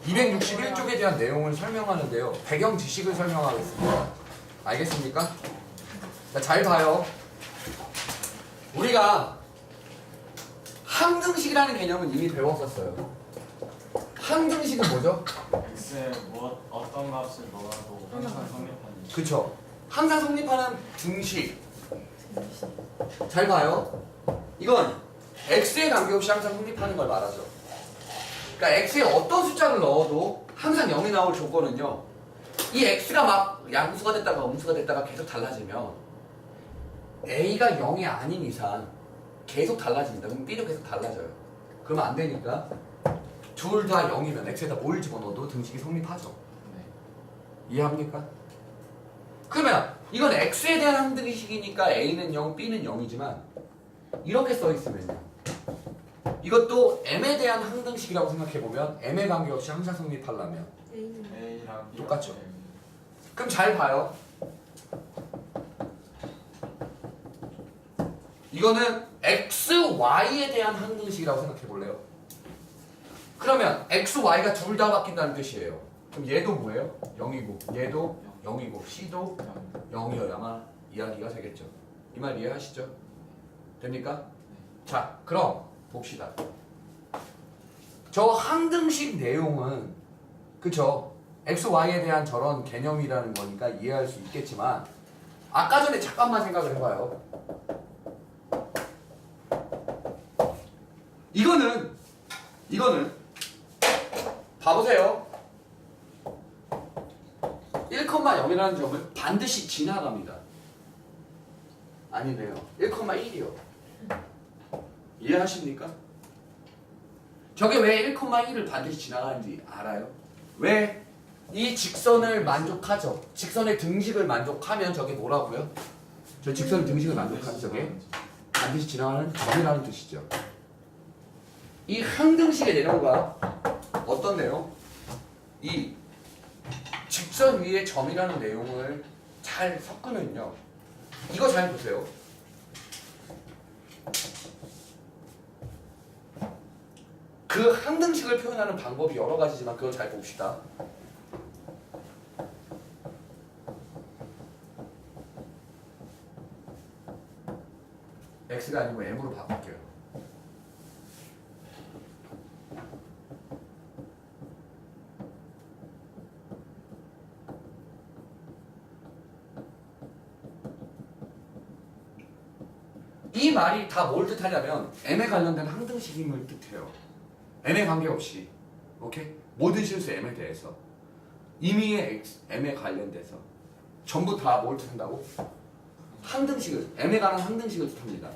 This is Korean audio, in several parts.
261쪽에 대한 내용을 설명하는데요. 배경 지식을 설명하겠습니다. 알겠습니까? 자, 잘 봐요. 우리가 항등식이라는 개념은 이미 배웠었어요. 항등식은 뭐죠? x에 어떤 값을 넣어도 항상 성립하는. 그쵸. 항상 성립하는 등식. 잘 봐요. 이건 x에 관계없이 항상 성립하는 걸 말하죠. 그러니까 x에 어떤 숫자를 넣어도 항상 0이 나올 조건은요. 이 x가 막 양수가 됐다가 음수가 됐다가 계속 달라지면 a가 0이 아닌 이상 계속 달라집니다. 그럼 b도 계속 달라져요. 그러면 안 되니까 둘 다 0이면 x에다 뭘 집어넣어도 등식이 성립하죠. 네. 이해합니까? 그러면 이건 x에 대한 항등식이니까 a는 0, b는 0이지만 이렇게 써있으면요. 이것도 m에 대한 항등식이라고 생각해보면 m에 관계없이 항상 성립하려면 A랑 B랑 똑같죠. 그럼 잘 봐요. 이거는 x, y에 대한 항등식이라고 생각해볼래요? 그러면 x, y가 둘 다 바뀐다는 뜻이에요. 그럼 얘도 뭐예요? 0이고 얘도 0이고 c도 0이어야만 이야기가 되겠죠. 이 말 이해하시죠? 됩니까? 자, 그럼 봅시다. 저 항등식 내용은 그쵸? x, y에 대한 저런 개념이라는 거니까 이해할 수 있겠지만 아까 전에 잠깐만 생각을 해봐요. 이거는 봐보세요. 1,0이라는 점을 반드시 지나갑니다. 아니네요. 1,1이요. 이해하십니까? 저게 왜 1,1을 반드시 지나가는지 알아요? 왜? 이 직선을 만족하죠. 직선의 등식을 만족하면 저게 뭐라고요? 저 직선의 등식을 만족하면 저게 반드시 지나가는 점이라는 뜻이죠. 이 항등식의 내용과 어떤 내용? 이 직선 위에 점이라는 내용을 잘 섞으면요. 이거 잘 보세요. 그 항등식을 표현하는 방법이 여러 가지지만 그걸 잘 봅시다. x가 아니고 m으로 바꿀게요. 이 말이 다 뭘 뜻하냐면 m에 관련된 항등식임을 뜻해요. m에 관계없이 오케이? 모든 실수 m에 대해서 임의의 x, m에 관련돼서 전부 다 뭘 뜻한다고? 항등식을, m에 관한 항등식을 뜻합니다.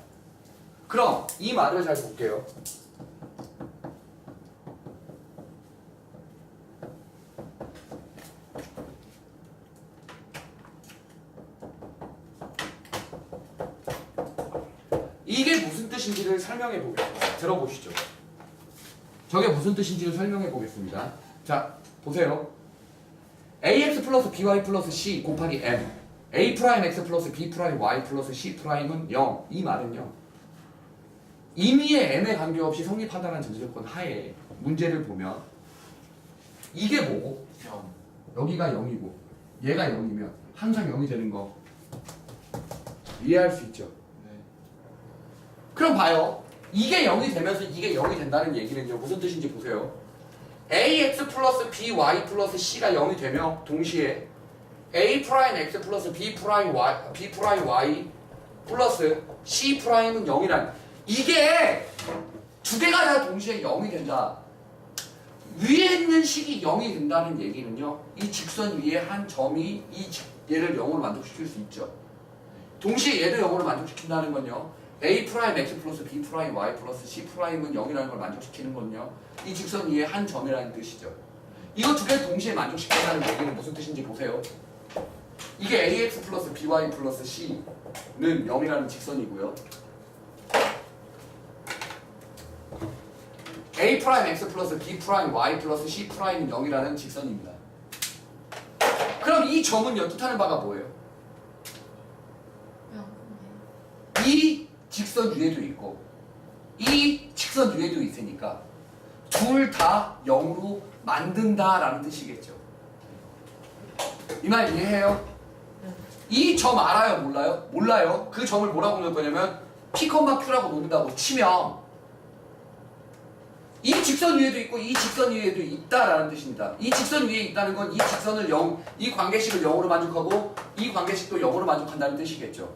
그럼 이 말을 잘 볼게요. 이게 무슨 뜻인지를 설명해 보겠습니다. 들어보시죠. 저게 무슨 뜻인지를 설명해 보겠습니다. 자, 보세요. ax 플러스 by 플러스 c 곱하기 m a 프라임 x 플러스 b 프라임 y 플러스 c 프라임은 0. 이 말은요. 임의의 m에 관계없이 성립한다는 전제조건 하에 문제를 보면 이게 뭐고? 0. 여기가 0이고 얘가 0이면 항상 0이 되는 거 이해할 수 있죠? 네. 그럼 봐요. 이게 0이 되면서 이게 0이 된다는 얘기는요. 무슨 뜻인지 보세요. ax 플러스 by 플러스 c가 0이 되며 동시에 a 프라임 x 플러스 b 프라임 y 플러스 c 프라임은 0이란 이게 두 개가 다 동시에 0이 된다. 위에 있는 식이 0이 된다는 얘기는요. 이 직선 위에 한 점이 얘를 0으로 만족시킬 수 있죠. 동시에 얘도 0으로 만족시킨다는 건요. a 프라임 x 플러스 b 프라임 y 플러스 c 프라임은 0이라는 걸 만족시키는 건요. 이 직선 위에 한 점이라는 뜻이죠. 이거 두 개를 동시에 만족시킨다는 얘기는 무슨 뜻인지 보세요. 이게 ax 플러스 by 플러스 c는 0이라는 직선이고요. a 프라임 x 플러스 b 프라임 y 플러스 c 프라임은 0이라는 직선입니다. 그럼 이 점은요 뜻하는 바가 뭐예요? 이 직선 위에도 있고 이 직선 위에도 있으니까 둘 다 0으로 만든다라는 뜻이겠죠. 이 말 이해해요? 이 점 알아요? 몰라요? 몰라요. 그 점을 뭐라고 놓을 거냐면 P, Q라고 놓는다고 치면 이 직선 위에도 있고 이 직선 위에도 있다라는 뜻입니다. 이 직선 위에 있다는 건 이 직선을 이 관계식을 0으로 만족하고 이 관계식도 0으로 만족한다는 뜻이겠죠.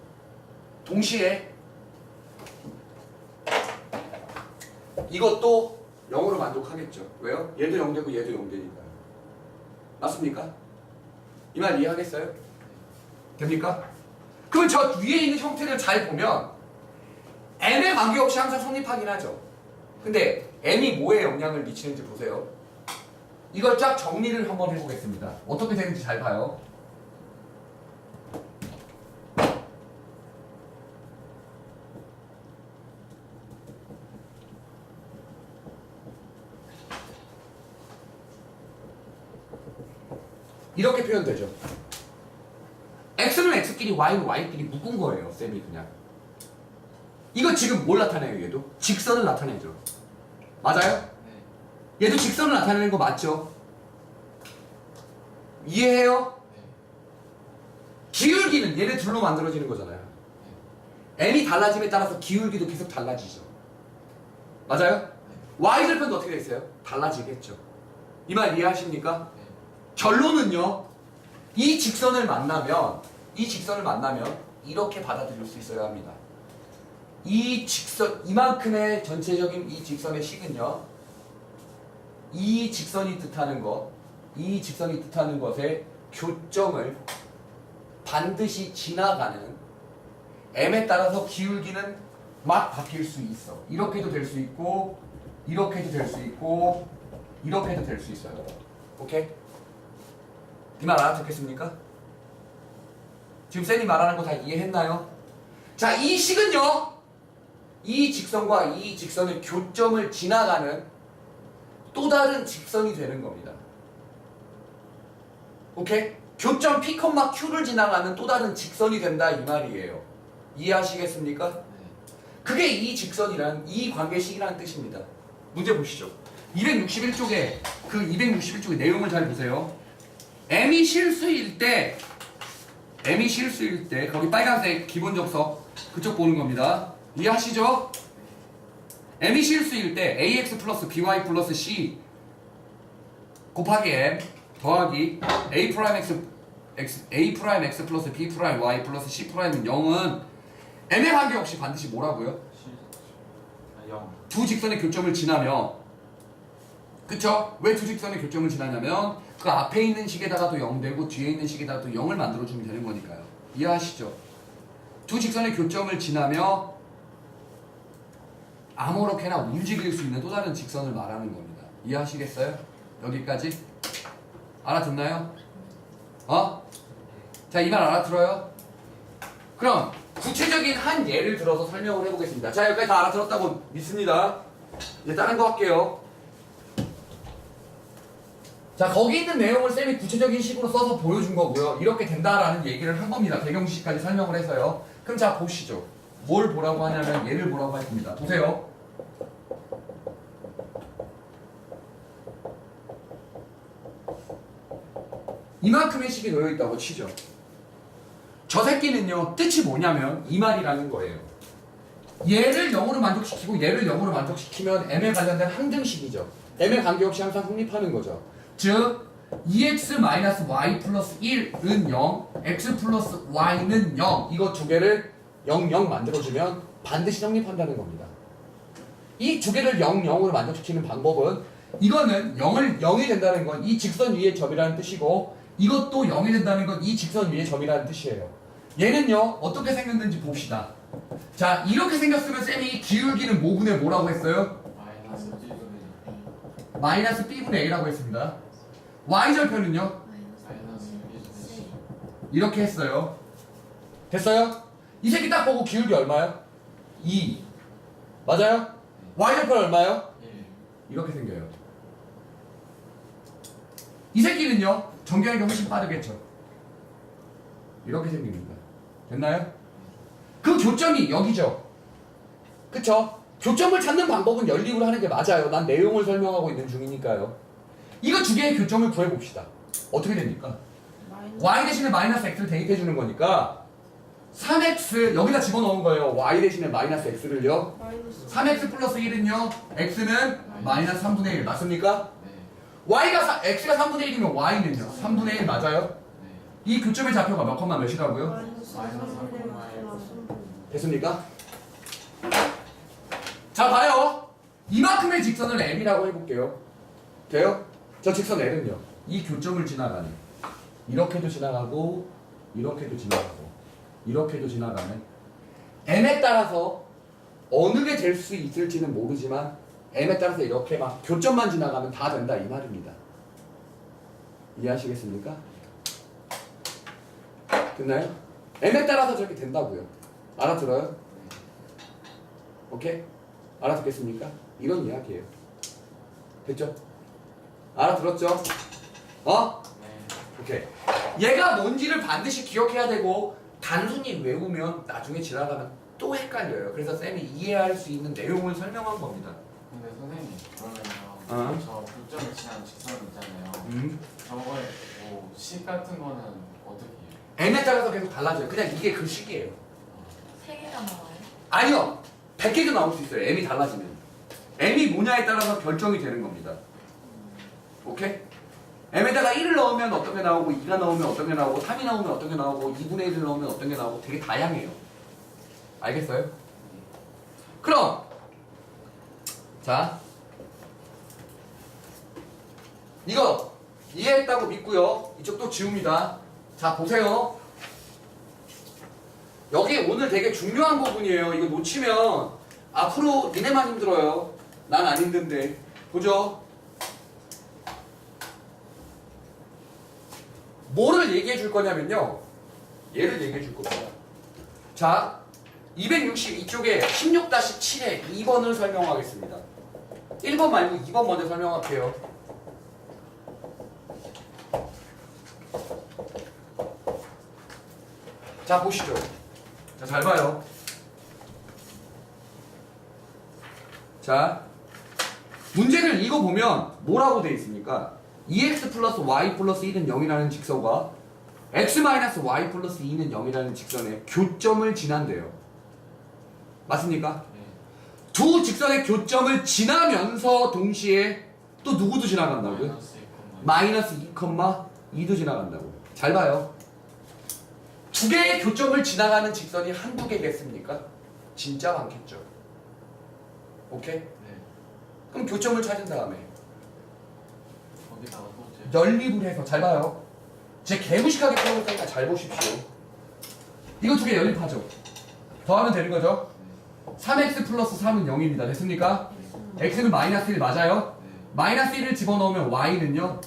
동시에 이것도 0으로 만족하겠죠. 왜요? 얘도 0 되고 얘도 0 되니까요. 맞습니까? 이 말 이해하겠어요? 됩니까? 그럼 저 위에 있는 형태를 잘 보면 m에 관계없이 항상 성립하긴 하죠. 근데 m이 뭐에 영향을 미치는지 보세요. 이걸 쫙 정리를 한번 해보겠습니다. 어떻게 되는지 잘 봐요. 이렇게 표현되죠. x는 x끼리 y는 y끼리 묶은 거예요. 쌤이 그냥. 이거 지금 뭘 나타내요? 얘도? 직선을 나타내죠. 맞아요? 얘도 직선을 나타내는 거 맞죠? 이해해요? 기울기는 얘네 둘로 만들어지는 거잖아요. m이 달라짐에 따라서 기울기도 계속 달라지죠. 맞아요? y절편도 어떻게 돼 있어요? 달라지겠죠. 이 말 이해하십니까? 결론은요. 이 직선을 만나면 이렇게 받아들일 수 있어야 합니다. 이 직선, 이만큼의 전체적인 이 직선의 식은요. 이 직선이 뜻하는 것의 교점을 반드시 지나가는 m에 따라서 기울기는 막 바뀔 수 있어. 이렇게도 될 수 있고, 이렇게도 될 수 있고, 이렇게도 될 수 있어요. 오케이? 이 말 알아듣겠습니까? 지금 쌤이 말하는 거 다 이해했나요? 자, 이 식은요. 이 직선과 이 직선의 교점을 지나가는 또 다른 직선이 되는 겁니다. 오케이? 교점 P, Q를 지나가는 또 다른 직선이 된다 이 말이에요. 이해하시겠습니까? 그게 이 직선이란 이 관계식이라는 뜻입니다. 문제 보시죠. 261쪽에 그 261쪽의 내용을 잘 보세요. m이 실수일 때 거기 빨간색 기본 접속 그쪽 보는 겁니다. 이해하시죠? m이 실수일 때 ax 플러스 by 플러스 c 곱하기 m 더하기 a 프라임 x 플러스 b 프라임 y 플러스 c 프라임은 0은 m에 관계없이 반드시 뭐라고요? 0. 두 직선의 교점을 지나며 그쵸? 왜 두 직선의 교점을 지나냐면 그 앞에 있는 식에다가도 0 되고 뒤에 있는 식에다가도 0을 만들어주면 되는 거니까요. 이해하시죠? 두 직선의 교점을 지나며 아무렇게나 움직일 수 있는 또 다른 직선을 말하는 겁니다. 이해하시겠어요? 여기까지? 알아듣나요? 자, 이 말 알아들어요? 그럼 구체적인 한 예를 들어서 설명을 해보겠습니다. 자, 여기까지 다 알아들었다고 믿습니다. 이제 다른 거 할게요. 자, 거기 있는 내용을 쌤이 구체적인 식으로 써서 보여준 거고요. 이렇게 된다라는 얘기를 한 겁니다. 배경식까지 설명을 해서요. 그럼 자, 보시죠. 뭘 보라고 하냐면 얘를 보라고 할 겁니다. 보세요. 이만큼의 식이 놓여 있다고 치죠. 저 새끼는요, 뜻이 뭐냐면 이 말이라는 거예요. 얘를 0으로 만족시키고 얘를 0으로 만족시키면 m에 관련된 항등식이죠. m에 관계없이 항상 성립하는 거죠. 즉 2x-y 플러스 1은 0, x 플러스 y는 0 이거 두 개를 0, 0 만들어주면 반드시 성립한다는 겁니다. 이 두 개를 0, 0으로 만족시키는 방법은 이거는 0이 된다는 건 이 직선 위의 점이라는 뜻이고 이것도 0이 된다는 건 이 직선 위의 점이라는 뜻이에요. 얘는요 어떻게 생겼는지 봅시다. 자, 이렇게 생겼으면 쌤이 기울기는 뭐분의 뭐라고 했어요? 마이너스 b분의 a라고 했습니다. y절편은요? 이렇게 했어요. 됐어요? 이 새끼 딱 보고 기울기 얼마요? 2 맞아요? y절편 얼마요? 이렇게 생겨요. 이 새끼는요 전개하기가 훨씬 빠르겠죠. 이렇게 생깁니다. 됐나요? 그 교점이 여기죠. 그쵸? 교점을 찾는 방법은 연립을 하는 게 맞아요. 난 내용을 설명하고 있는 중이니까요. 이거 두 개의 교점을 구해봅시다. 어떻게 됩니까? y 대신에 마이너스 x를 대입해 주는 거니까 3x 여기다 집어넣은 거예요. y 대신에 마이너스 x를요. 3x 플러스 1은요. x는 마이너스 3분의 1 맞습니까? 네. x가 3분의 1이면 y는요. 3분의 1 맞아요? 네. 이 교점의 좌표가 몇 컴마 몇이라고요? 됐습니까? 자 봐요. 이만큼의 직선을 m이라고 해볼게요. 돼요? 저 직선 L은요. 이 교점을 지나가는 이렇게도 지나가고 이렇게도 지나가고 이렇게도 지나가는 m에 따라서 어느 게 될 수 있을지는 모르지만 m에 따라서 이렇게 막 교점만 지나가면 다 된다 이 말입니다. 이해하시겠습니까? 됐나요? m에 따라서 저렇게 된다고요. 알아들어요? 오케이? 알아듣겠습니까? 이런 이야기예요. 됐죠? 알아들었죠? 어? 네. 오케이. 얘가 뭔지를 반드시 기억해야 되고 단순히 외우면 나중에 지나가면 또 헷갈려요. 그래서 쌤이 이해할 수 있는 내용을 설명한 겁니다. 근데 선생님 그러면요. 저 교점을 지난 직선 있잖아요. 저거에 뭐 식 같은 거는 어떻게 해요? m에 따라서 계속 달라져요. 그냥 이게 그 식이에요. 세 개가 나와요? 아니요. 100개도 나올 수 있어요. m이 달라지면. m이 뭐냐에 따라서 결정이 되는 겁니다. 오케이? m에다가 1을 넣으면 어떤 게 나오고 2가 나오면 어떤 게 나오고 3이 나오면 어떤 게 나오고 2분의 1을 넣으면 어떤 게 나오고 되게 다양해요. 알겠어요? 그럼 자 이거 이해했다고 믿고요. 이쪽도 지웁니다. 자 보세요. 여기 오늘 되게 중요한 부분이에요. 이거 놓치면 앞으로 니네만 힘들어요. 난 안 힘든데. 보죠? 뭐를 얘기해 줄 거냐면요. 얘를 얘기해 줄 겁니다. 자, 260 이쪽에 16-7에 2번을 설명하겠습니다. 1번 말고 2번 먼저 설명할게요. 자, 보시죠. 자, 잘 봐요. 자, 문제를 읽어보면 뭐라고 돼 있습니까? 2x 플러스 y 플러스 1은 0이라는 직선과 x 마이너스 y 플러스 2는 0이라는 직선의 교점을 지난대요. 맞습니까? 네. 두 직선의 교점을 지나면서 동시에 또 누구도 지나간다고요? 마이너스 2,2도 지나간다고. 잘 봐요. 두 개의 교점을 지나가는 직선이 한두 개겠습니까? 진짜 많겠죠. 오케이? 네. 그럼 교점을 찾은 다음에 거기다가 또 연립을 해서 잘 봐요. 제 개무식하게 풀어볼 테니까 잘 보십시오. 이거 두 개 연립하죠. 더하면 되는 거죠. 3x 플러스 3은 0입니다. 됐습니까? x는 마이너스 1 맞아요? 마이너스 1을 집어넣으면 y는요?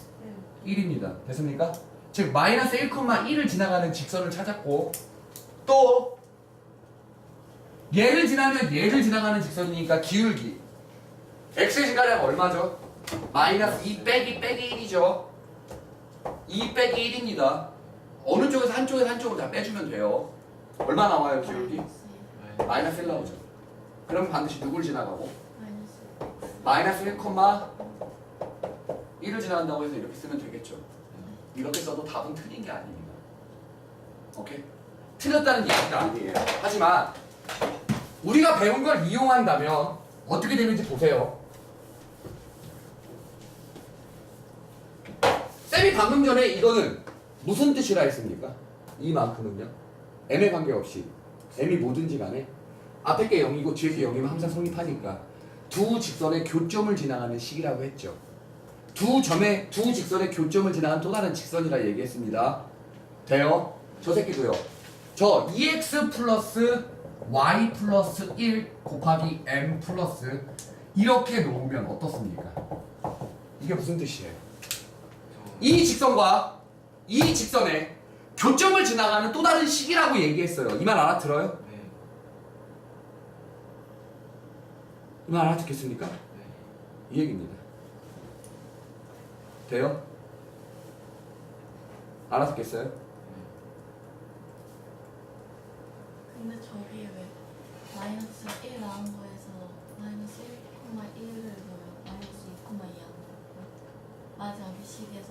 1입니다. 됐습니까? 즉 마이너스 1,1을 지나가는 직선을 찾았고 또 얘를 지나면 얘를 지나가는 직선이니까 기울기 x의 시간은 얼마죠? 마이너스 2 빼기 1이죠. 2 빼기 1입니다. 어느 쪽에서 한쪽으로 다 빼주면 돼요. 얼마 나와요 기울기? 마이너스 1 나오죠. 그럼 반드시 누굴 지나가고? 마이너스 1,1을 지나간다고 해서 이렇게 쓰면 되겠죠. 이렇게 써도 답은 틀린 게 아닙니다. 오케이? 틀렸다는 얘기가 아니에요. 하지만 우리가 배운 걸 이용한다면 어떻게 되는지 보세요. 쌤이 방금 전에 이거는 무슨 뜻이라 했습니까? 이만큼은요. m에 관계없이 m이 뭐든지 간에 앞에 게 0이고 뒤에 게 0이면 항상 성립하니까 두 직선의 교점을 지나가는 식이라고 했죠. 두 직선의 교점을 지나가는 또 다른 직선이라 얘기했습니다. 돼요? 저 새끼도요. 저 2x 플러스 y 플러스 1 곱하기 m 플러스 이렇게 놓으면 어떻습니까? 이게 무슨 뜻이에요? 이 직선과 이 직선의 교점을 지나가는 또 다른 식이라고 얘기했어요. 이 말 알아들어요? 네. 이 말 알아듣겠습니까? 네. 이 얘기입니다. 돼요? 알아듣겠어요? 근데 저기에 왜 마이너스 1 나온 거에서 마이너스 1,1을 넣어요? 마이너스 2,2 안 넣어요? 마지막에 식에서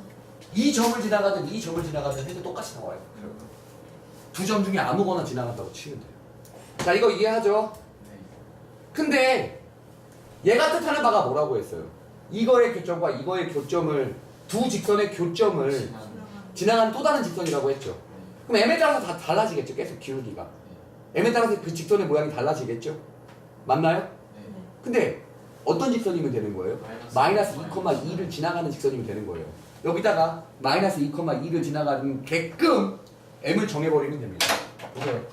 이 점을 지나가든 이 점을 지나가든 해도 똑같이 나와요. 두 점 중에 아무거나 지나간다고 치면 돼요. 자, 이거 이해하죠? 네. 근데 얘가 뜻하는 바가 뭐라고 했어요? 이거의 교점과 이거의 교점을 두 직선의 교점을 지나가는. 지나가는 또 다른 직선이라고 했죠. 네. 그럼 m에 따라서 다 달라지겠죠. 계속 기울기가. m에 따라서 그 직선의 모양이 달라지겠죠. 맞나요? 네. 근데 어떤 직선이면 되는 거예요? 마이너스 2,2를 지나가는 직선이면 되는 거예요. 여기다가 마이너스 2,2를 지나가는 게끔 m을 정해버리면 됩니다. 보세요.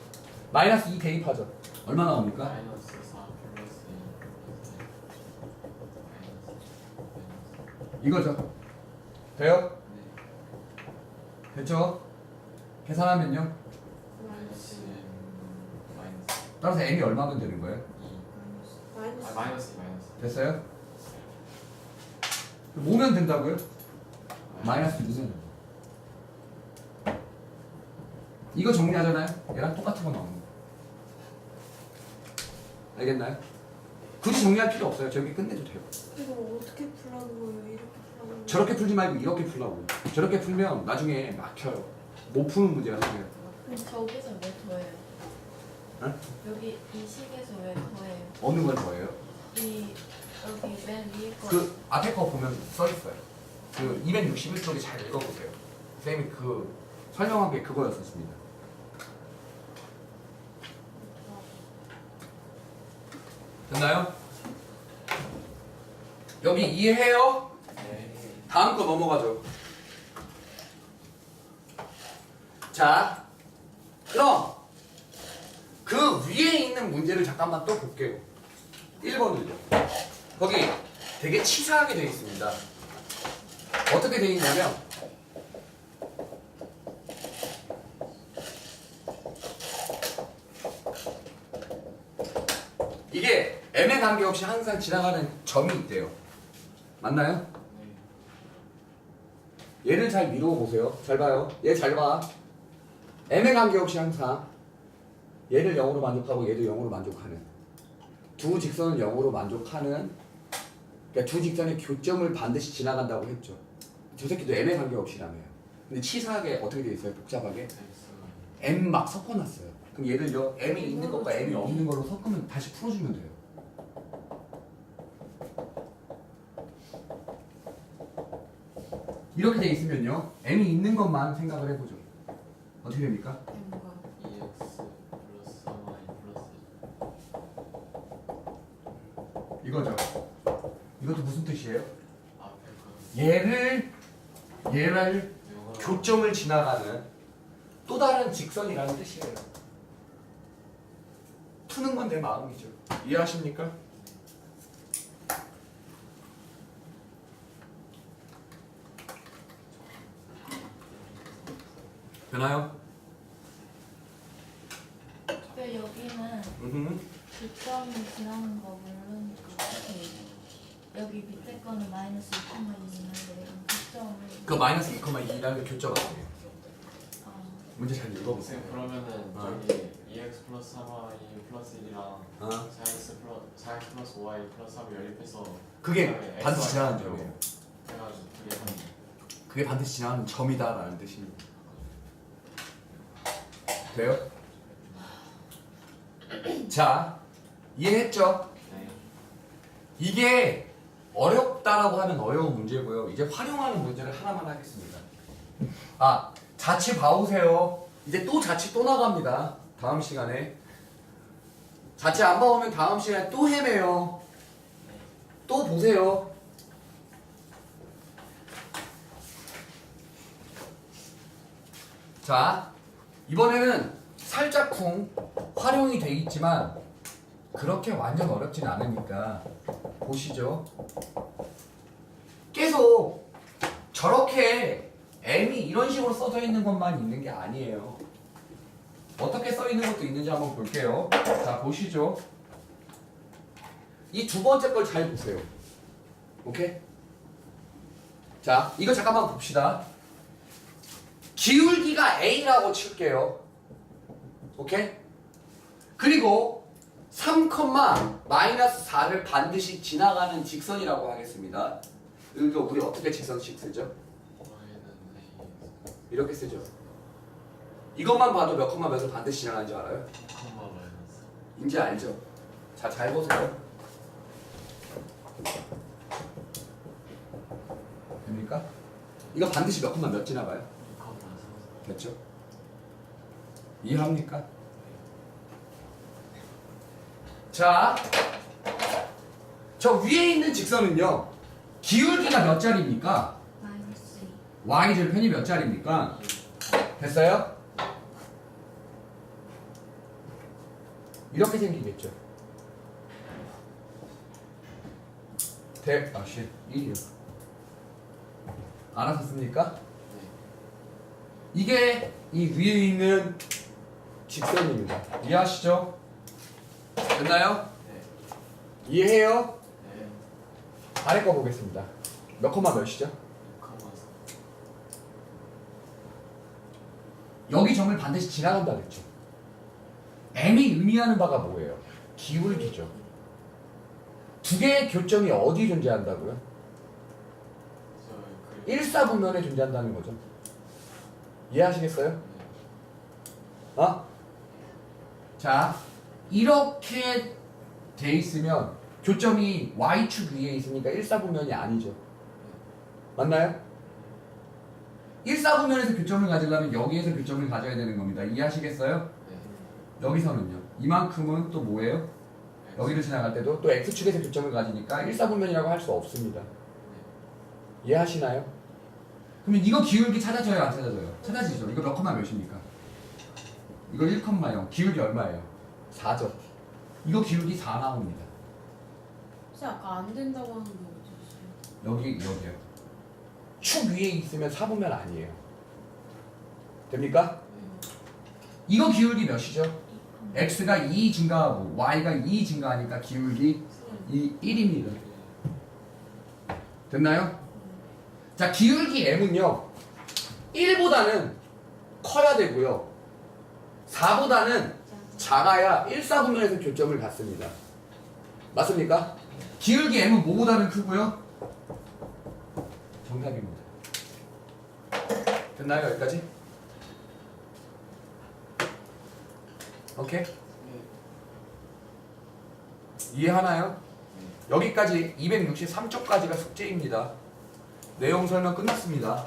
마이너스 2 대입하죠. 얼마 나옵니까? 마이너스 4 플러스 2 이거죠. 돼요? 네. 됐죠? 계산하면요. 마이너스 따라서 m이 얼마면 되는 거예요? 2. 아, 마이너스 2 마이너스. 됐어요? 모면 된다고요? 마이너스 2는 이거 정리하잖아요? 얘랑 똑같은 거 나오는 거. 알겠나요? 굳이 정리할 필요 없어요. 저기 끝내도 돼요. 이거 어떻게 풀라는 거예요? 이렇게 풀라는 거예요? 저렇게 풀지 말고 이렇게 풀라고. 저렇게 풀면 나중에 막혀요. 못 푸는 문제가 생겨요. 근데 저기서 왜 더해요? 응? 여기 이 식에서 왜 더해요? 어느 걸 더해요? 이 여기 맨 위에 거 그 앞에 거 보면 써 있어요. 그 261쪽에 잘 읽어보세요. 쌤이 그 설명한 게 그거였었습니다. 됐나요? 여기 이해해요? 네. 다음 거 넘어가죠. 자, 그럼 그 위에 있는 문제를 잠깐만 또 볼게요. 1번을요. 거기 되게 치사하게 되어 있습니다. 어떻게 되어 있냐면 이게 m에 관계없이 항상 지나가는 점이 있대요. 맞나요? 네. 얘를 잘 미루어 보세요. 잘 봐요. 얘 잘 봐. m에 관계없이 항상 얘를 0으로 만족하고 얘도 0으로 만족하는 두 직선을 0으로 만족하는 그러니까 두 직선의 교점을 반드시 지나간다고 했죠. 저 새끼도 m에 관계없이라며요. 근데 치사하게 어떻게 돼 있어요? 복잡하게 X. m 막 섞어놨어요. 그럼 얘를요 m이 있는 것과 m이 없는 걸로 섞으면 다시 풀어주면 돼요. 이렇게 돼 있으면요 m이 있는 것만 생각을 해보죠. 어떻게 됩니까? M과 2x 플러스 3y 플러스 이거죠. 이것도 무슨 뜻이에요? 앞에 얘를 그 교점을 지나가는 또 다른 직선이라는 뜻이에요. 푸는 건 내 마음이죠. 이해하십니까? 되나요? 근데 여기는 교점이 지나는 거 물론 그렇고 여기 밑에 거는 마이너스 2,2인데 이건 교점을 그 마이너스 2,2라는 교점 아니에요. 아, 문제 잘 읽어보세요. 선생님 그러면은 어. 저기 2x 플러스 3y 플러스 1이랑 어? 4x 플러스 5y 플러스 3을 연립해서 그게 그다음에 반드시 xy 지나가는 제곱 점이에요. 해가지고 그게 한 그게 반드시 지나가는 점이다라는 뜻입니다. 돼요? 자, 이해했죠? 네. 이게 어렵다라고 하면 어려운 문제고요. 이제 활용하는 문제를 하나만 하겠습니다. 아, 자취 봐오세요. 이제 또 자취 또 나갑니다. 다음 시간에. 자취 안 봐오면 다음 시간에 또 헤매요. 또 보세요. 자, 이번에는 살짝쿵 활용이 돼 있지만 그렇게 완전 어렵진 않으니까 보시죠. 계속 저렇게 m이 이런 식으로 써져 있는 것만 있는 게 아니에요. 어떻게 써 있는 것도 있는지 한번 볼게요. 자, 보시죠. 이 두 번째 걸 잘 보세요. 오케이? 자, 이거 잠깐만 봅시다. 기울기가 a라고 칠게요. 오케이? 그리고 3, 마이너스 4를 반드시 지나가는 직선이라고 하겠습니다. 이거 우리 어떻게 직선식 쓰죠? y는 a 이렇게 쓰죠. 이것만 봐도 몇 컴마 몇을 반드시 지나가는 줄 알아요? 콤마 마이너스 이제 알죠? 자, 잘 보세요. 됩니까? 이거 반드시 몇 컴마 몇 지나가요? 2콤마 3 됐죠? 이해합니까? 자, 저 위에 있는 직선은요, 기울기가 몇 자리입니까? 마이너스 2. y절편이 몇 자리입니까? 됐어요? 이렇게 생기겠죠. 아씨 1이요. 알아듣습니까? 네. 이게 이 위에 있는 직선입니다. 이해하시죠? 됐나요? 네. 이해해요? 네. 아래 거 보겠습니다. 몇 콤마 몇이죠? 2콤마 4 여기 점을 반드시 지나간다 그랬죠. m이 의미하는 바가 뭐예요? 기울기죠. 두 개의 교점이 어디 존재한다고요? 저 일사분면에 존재한다는 거죠. 이해하시겠어요? 어? 자, 이렇게 돼 있으면 교점이 y축 위에 있으니까 일사분면이 아니죠. 맞나요? 일사분면에서 교점을 가지려면 여기에서 교점을 가져야 되는 겁니다. 이해하시겠어요? 네. 여기서는요. 이만큼은 또 뭐예요? 여기를 지나갈 때도 또 x축에서 교점을 가지니까 일사분면이라고 할 수 없습니다. 이해하시나요? 그러면 이거 기울기 찾아져요, 안 찾아져요? 찾아지죠. 이거 몇 컴마 몇입니까? 이거 1,0. 기울기 얼마예요? 4죠. 이거 기울기 4 나옵니다. 혹시 아까 안 된다고 하는 거 어쩌셨어요? 여기요. 축 위에 있으면 4분면 아니에요. 됩니까? 이거 기울기 몇이죠? 2컴마. x가 2 증가하고 y가 2 증가하니까 기울기 1입니다. 됐나요? 자, 기울기 m은요 1보다는 커야 되고요 4보다는 작아야 1사분면에서 교점을 갖습니다. 맞습니까? 기울기 m은 뭐보다는 크고요? 정답입니다. 됐나요? 여기까지? 오케이? 이해하나요? 여기까지 263쪽까지가 숙제입니다. 내용 설명 끝났습니다.